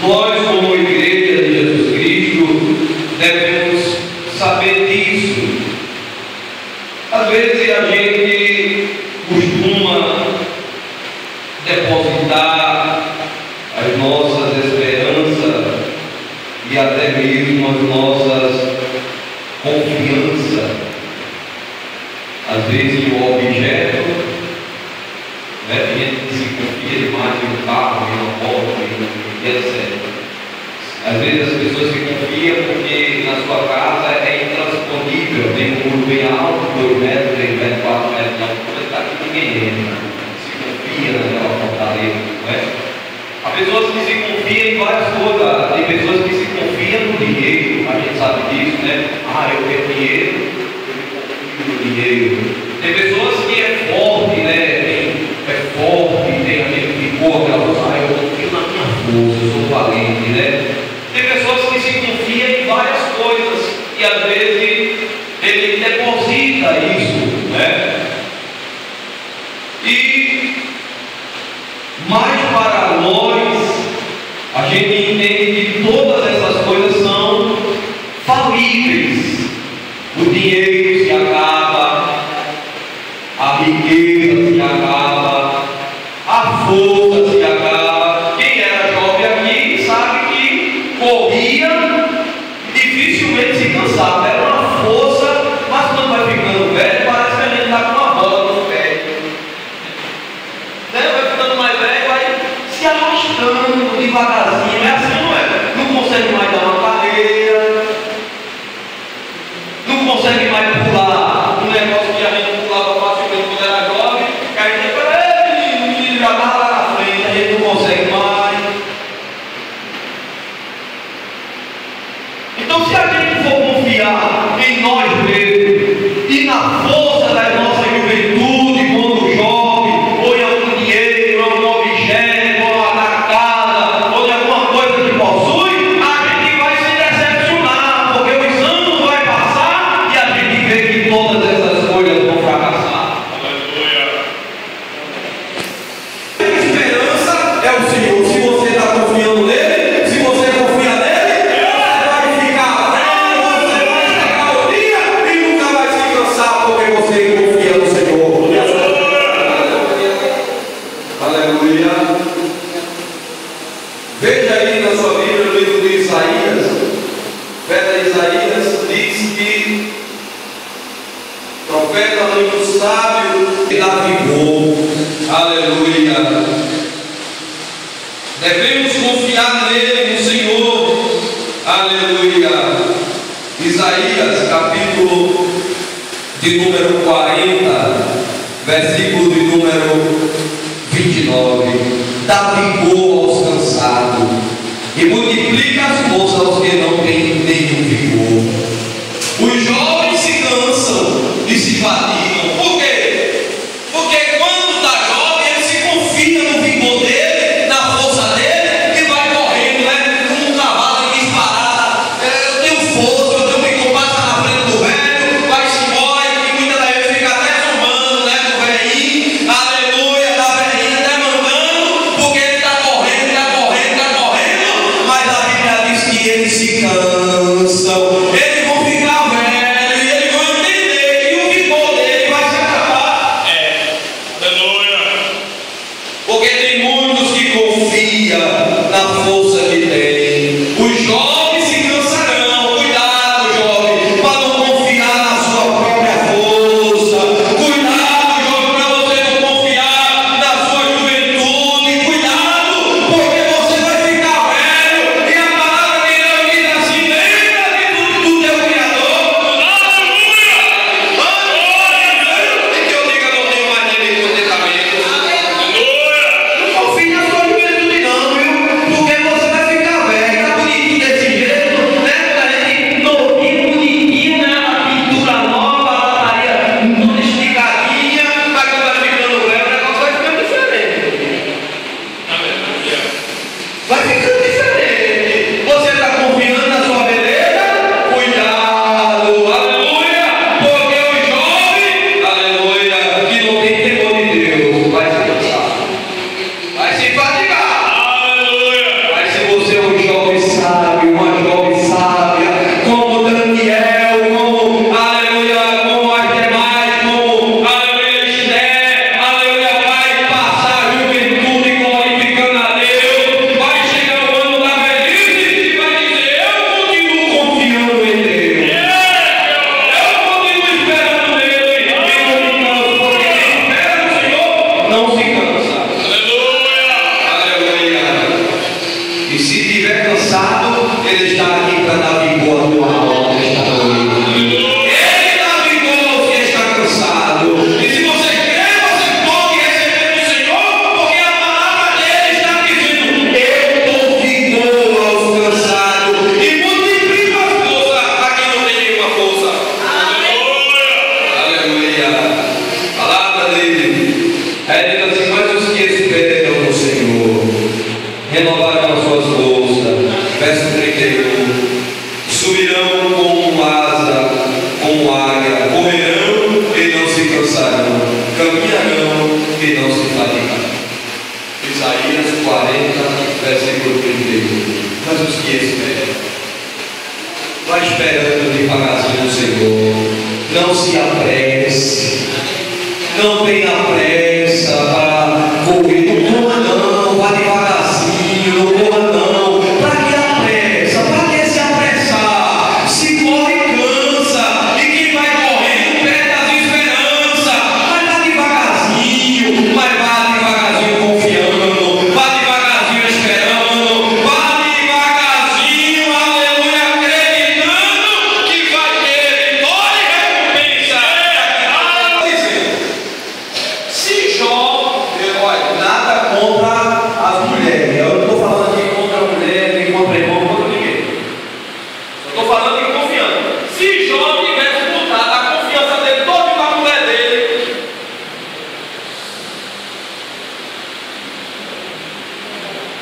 Nós, como igreja de Jesus Cristo, devemos saber disso. Às vezes a gente costuma depositar as nossas esperanças e até mesmo as nossas confianças, às vezes em um objeto, né? Tem gente que se confia demais em um carro, em uma moto, e etc. Às vezes as pessoas se confiam porque na sua casa é intransponível, tem um muro bem alto, 2 metros, 3 metros, 4 metros, não está aqui, ninguém entra, se confia naquela fortaleza, não é? Há pessoas que se confiam em várias coisas, tem pessoas que se confiam no dinheiro, a gente sabe disso, né? Eu tenho dinheiro, eu me confio no dinheiro. Tem pessoas que é forte, né? É forte, tem aquele vigor, aquela coisa, eu confio na minha força, eu sou valente, né? Tem pessoas que se confiam em várias coisas e às vezes ele deposita isso, né? Mas para nós, a gente entende que todas essas coisas são falíveis. O dinheiro se acaba, a riqueza se acaba, a força se acaba. Quem era jovem aqui sabe que corria e dificilmente se cansava. Era uma força, mas quando vai ficando velho, parece que a gente está com uma bola no pé. Né? Vai ficando mais velho, vai se arrastando devagarzinho. É assim, não é? Não consegue mais dar uma cadeira, não consegue mais pular um negócio que a gente pulava facilmente quando era jovem, que a gente fala, o menino já estava lá na frente, a gente não consegue mais. Então, se a gente for confiar em nós mesmos e na força da nossa juventude, quando jovem, ou em algum dinheiro, ou em algum objeto, ou na casa, ou em alguma coisa que possui, a gente vai se decepcionar, porque os anos vão passar e a gente vê que todas essas coisas vão fracassar. Aleluia! A esperança é o Senhor. Se você está confiando nele, se você confia nele, você vai ficar velho, você vai chegar o dia e nunca vai se cansar, porque você confia no Senhor. Aleluia! Veja aí na sua Bíblia, no livro de Isaías, o profeta Isaías diz que o profeta muito sábio e dá vigor. Aleluia! Devemos confiar nele, no Senhor. Aleluia! Isaías, capítulo de número 40, versículo de número 29. Dá vigor aos cansados e multiplica as forças aos que não têm nenhum vigor. Os jovens se cansam e se fatigam. Por quê? Porque quando está jovem, ele se confia no vigor dele, na força dele, e vai correndo, né? Como um cavalo em disparada. Eu tenho força, eu tenho vigor, passa na frente do velho, vai-se embora, e muitas das vezes fica até zombando, né? Do velhinho, aleluia, da velhinha, até mandando, porque ele está correndo, mas a Bíblia diz que eles se cansam, eles vão ficar velhos, e eles vão entender que o vigor dele vai se acabar. Aleluia! Porque tem muitos que confiam na força que tem. Os jovens se cansarão. Cuidado, jovem, para não confiar na sua própria força. Cuidado, jovem, para você não confiar na sua juventude. Cuidado, porque você vai ficar velho. E a palavra de Deus diz assim: lembra do teu Criador. Aleluia! E que eu diga, não tenho mais nenhum contentamento. Aleluia! Não confie na sua juventude, não, viu? Porque você vai ficar velho. Tá bonitinho desse jeito, né? A gente novinho, bonitinho, né? A pintura nova, a lataria toda esticadinha. Mas quando vai ficando velho, o negócio vai ficando diferente. Aleluia! Vai ficando diferente. Você está confiando na sua beleza? Cuidado, aleluia! Porque o jovem, aleluia, que não tem temor de Deus, vai se cansar, vai se fatigar. Aleluia! Mas se você é um E se estiver cansado, Ele está aqui para dar vigor à tua alma nesta noite. Ele dá vigor ao que está cansado. E se você quer, você pode receber do Senhor, porque a palavra dele está dizendo: eu dou vigor aos cansados e multiplico a força a quem não tem nenhuma força. Aleluia. A palavra dele é dizendo assim: mas os que esperam no Senhor renovarão as suas forças. Verso 31. Subirão como asa, como águia, correrão e não se cansarão, caminharão e não se fatigarão. Isaías 40, versículo 31. Mas os que esperam, vai esperando devagarzinho no Senhor. Não se apresse, não tenha pressa para correr. Não corra não, vá devagarzinho, não corra não. Para que a pressa? Para que se apressar? Se corre, cansa. E quem vai correndo perde as esperanças. Mas vá devagarzinho, mas vá devagarzinho confiando, vá devagarzinho esperando, vá devagarzinho, aleluia, acreditando que vai ter vitória e recompensa. Se Jó, olha, nada contra as mulheres. Eu não estou falando aqui contra a mulher, nem contra irmão, contra ninguém. Eu estou falando de confiança. Se Jó tivesse botado a confiança dele toda na mulher dele,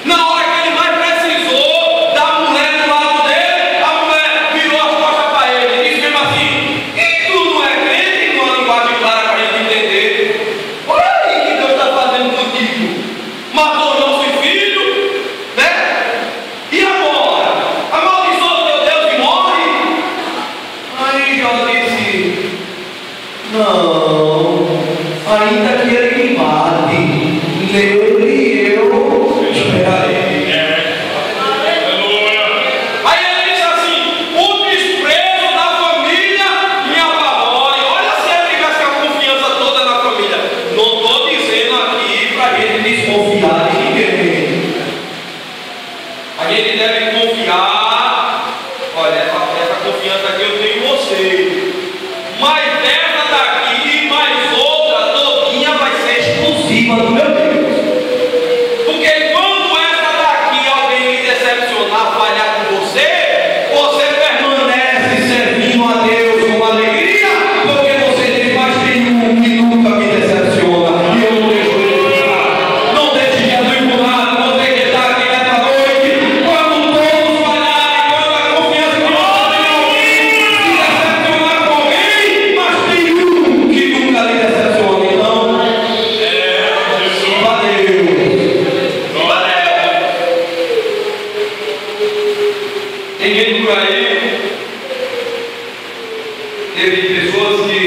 na hora que ele mais precisou da mulher do lado dele, a mulher virou as costas para ele e disse mesmo assim: e tu não é crente? Numa linguagem clara para a gente entender. Olha aí o que Deus está fazendo contigo. Matou nosso filho, né? E agora? Amaldiçoa o teu Deus e morre? Aí Jó disse: não, ainda que ele me mate, nele eu esperarei. Aí ele disse assim: o desprezo da família me apavora. Olha, se ele tivesse a confiança toda na família. Não estou dizendo aqui para a gente desconfiar de ninguém. A gente deve confiar. Olha, essa confiança aqui eu tenho em você. Mas essa daqui e mais outra todinha vai ser exclusiva do meu Deus. Porque quando essa daqui alguém me decepcionar, falhar com você, você permanece servindo a Deus com alegria, porque você diz: mas tem um que nunca me decepciona e eu não deixo ele passar. Não deixe Jesus por nada. Você que está aqui nessa noite, quando todos falharem, quando a confiança de você tem alguém se decepcionar com alguém, mas tem um que nunca lhe decepciona. Então, valeu. Tem gente por aí, teve pessoas que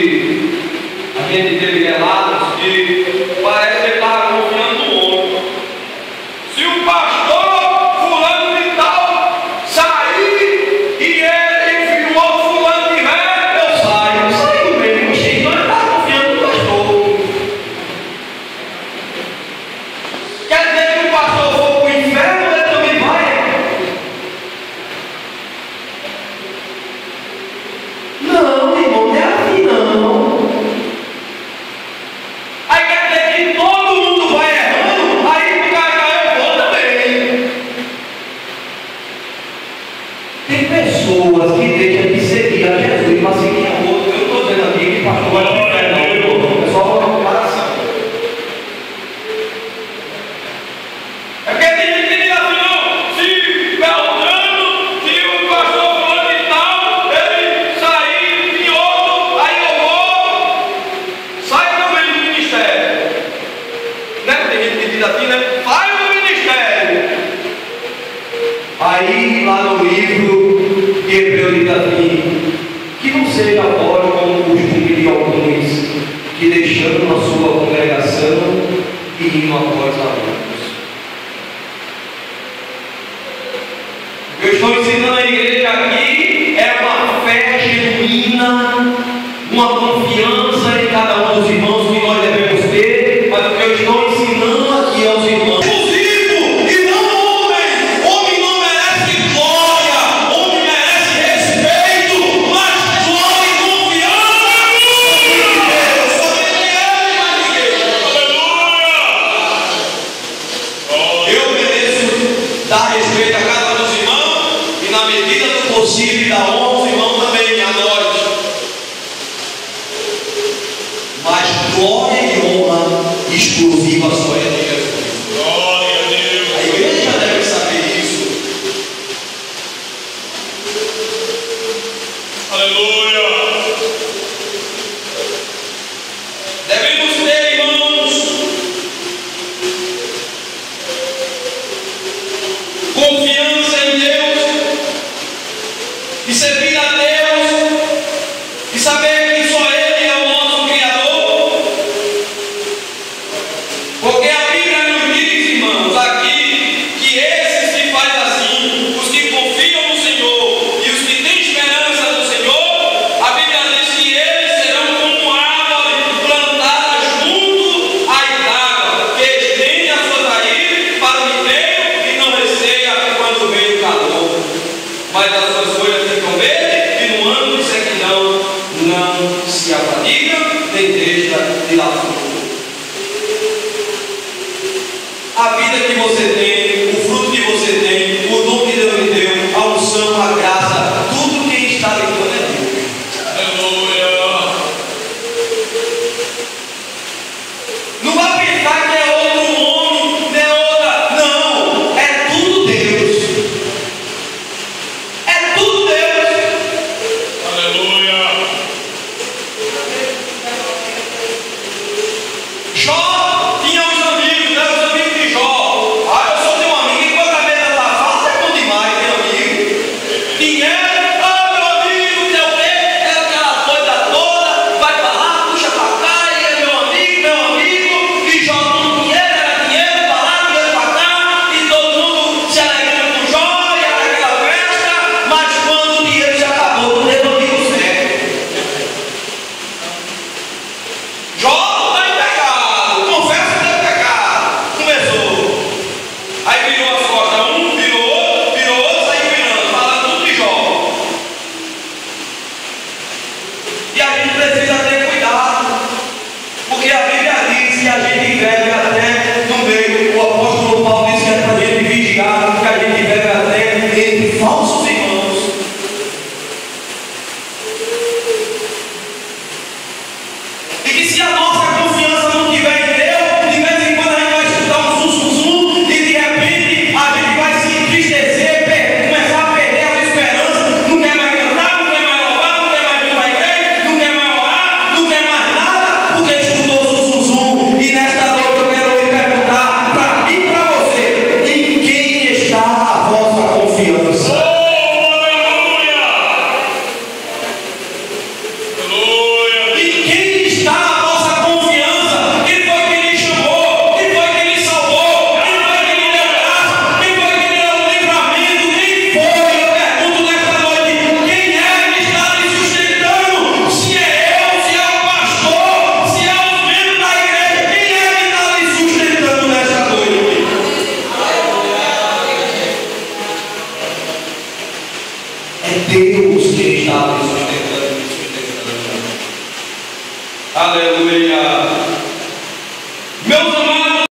a gente teve relatos que parece que ele estava confiando no homem. Se o pastor fulano de tal sair e ele enviou fulano de ré, eu saio mesmo. Então ele está confiando no pastor. Quer dizer que o pastor for para o inferno, ele também vai? Não, irmão, não é assim não. Aí quer dizer que todo mundo vai errando, aí o cara eu vou também. Tem pessoas que deixam de seguir a Jesus para seguir a outro. Eu não estou dizendo aqui que pastor vai para o inferno, não, irmão. É só uma comparação. É porque tem gente que diz assim: não, se Beltrano, se o pastor fulano e tal, ele sair de outro, aí eu vou, sai também do ministério. Né? Tem gente que diz assim, né? Sai do ministério. Aí lá no livro de Hebreu diz assim: que não seja agora como o costume de alguns, que deixando a sua congregação e indo após a outros. Eu estou ensinando a igreja aqui é uma fé genuína, uma confiança em cada um dos irmãos que nós devemos ter, mas o que eu estou ensinando aqui aos irmãos, exclusivo e não homem respeito à casa dos irmãos e na medida do possível da honra aos irmãos também, a nós. Mas glória e honra exclusiva só é de Jesus. Glória a Deus. A igreja deve saber isso. Aleluia. Devemos ter, irmãos, confiança em Deus e servir a Deus e saber que só Ele é o nosso Criador, porque a Bíblia nos diz, irmãos, aqui que esses que fazem assim, os que confiam no Senhor e os que têm esperança no Senhor, a Bíblia diz que eles serão como árvore plantada junto às águas, que estende as suas raízes para o inverno e não receia quando vem o calor, mas as suas folhas ficam verdes e no ano de sequidão não se afadiga nem deixa de dar fruto. A vida que você tem, o fruto que você tem, o dom que Deus lhe deu, a unção, a graça, tudo que está ligado é Deus. Aleluia. Não vai pensar que é outro homem, nem outra. Não, é tudo Deus. É tudo Deus. Aleluia. Jó tinha os amigos, né? Os amigos de Jó. Ah, eu sou teu amigo, e quando a mesa está fácil, é bom demais, meu amigo. Dinheiro, ah, meu amigo, teu quê? É aquela coisa toda, vai pra lá, puxa pra cá, e é meu amigo. E Jó com dinheiro, era dinheiro pra lá, dinheiro pra cá, e todo mundo se alegrando com Jó, e era aquela festa, mas quando o dinheiro já acabou, não teve amigo certo. Jó está em pecado, confessa que tem pecado. Começou. Aí virou as costas, virou outro, saiu virando, falando tudo de Jó. E a gente precisa ter cuidado, porque a Bíblia diz que a gente vive até no meio. O apóstolo Paulo disse que é para a gente vigiar, que a gente vive até entre falsos irmãos. E que se a nossa confiança não tiver em Deus, de vez em quando a gente vai escutar um zum e de repente a gente vai se entristecer, começar a perder as esperanças, não quer mais cantar, não quer mais louvar, não quer mais vir para a igreja, não quer mais orar, não quer mais nada, porque escutou zum. E nesta noite eu quero lhe perguntar para mim e para você, em quem está a vossa confiança? Aleluia. Aleluia. Em quem está a vossa confiança? Quem foi que lhe chamou? Quem foi que lhe salvou? Quem foi que lhe deu graça? Quem foi que lhe deu livramento? Quem foi? Eu pergunto nesta noite: quem é que está lhe sustentando? Se é eu, se é o pastor, se é os membros da igreja, quem é que está lhe sustentando nesta noite? É Deus quem está lhe sustentando. Aleluia.